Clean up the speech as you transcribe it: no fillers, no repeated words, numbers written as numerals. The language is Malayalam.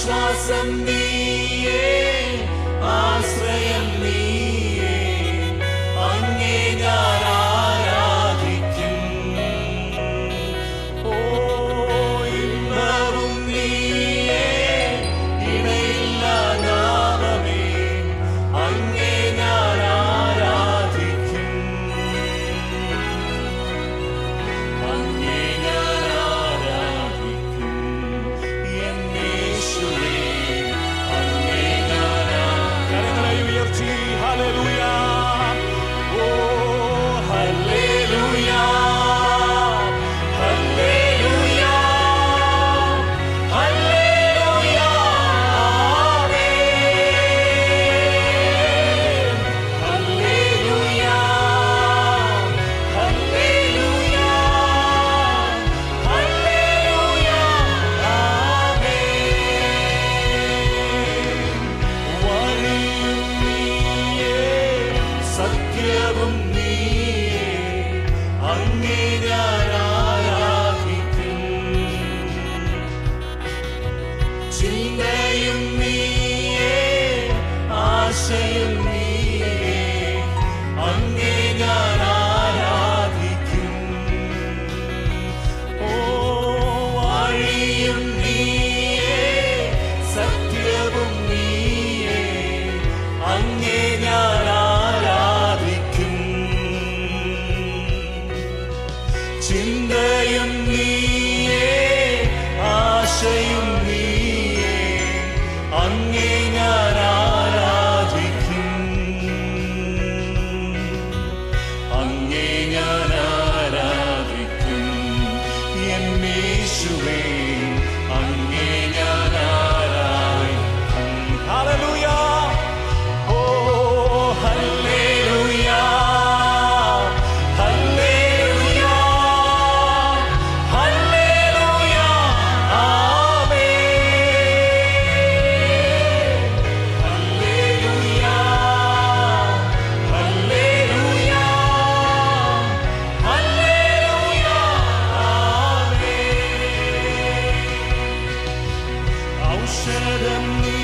ആശ്വാസം നീയേ, ആശ്രയം നീയേ, അങ്ങേ ഞാൻ ആരാധിക്കും. ഓ ഇന്നവും നീയേ, ഇണയില്ല നാമമേ, അങ്ങേ ഞാൻ ആരാധിക്കും. അങ്ങേ ഞാൻ ആരാധിക്കും. എന്നേശുവേ അങ്ങേ ഞാൻ കരങ്ങളെ ഉയർത്തി ഹല്ലേലൂയ. ഓ ഹല്ലേലൂയ, ഹല്ലേലൂയ, ഹല്ലേലൂയ, ആമേൻ. ഹല്ലേലൂയ, ഹല്ലേലൂയ, ഹല്ലേലൂയ, ആമേൻ. വഴിയും നീയേ, സത്യവും നീയേ, അങ്ങേ ഞാൻ ആരാധിക്കും. ചിന്തയും നീയേ, ആശയും നീയേ, അങ്ങേ ഞാൻ ആരാധിക്കും. ഓ വഴിയും നീയേ, സത്യവും നീയേ, അങ്ങേ ഞാൻ ആരാധിക്കും. ചിന്തയും നീയേ, ആശയും നീയേ, അങ്ങേ ഞാൻ ആരാധിക്കും. അങ്ങേ ഞാൻ ആരാധിക്കും. എന്നേശുവേ അങ്ങേ ഞാൻ ആരാധിക്കും. ഹല്ലേലൂയ. ഓ ഹല്ലേലൂയ, ഹല്ലേലൂയ, ഹല്ലേലൂയ, ആമേൻ. ഹല്ലേലൂയ, ഹല്ലേലൂയ, ഹല്ലേലൂയ, ആമേൻ. ഔഷധം നീ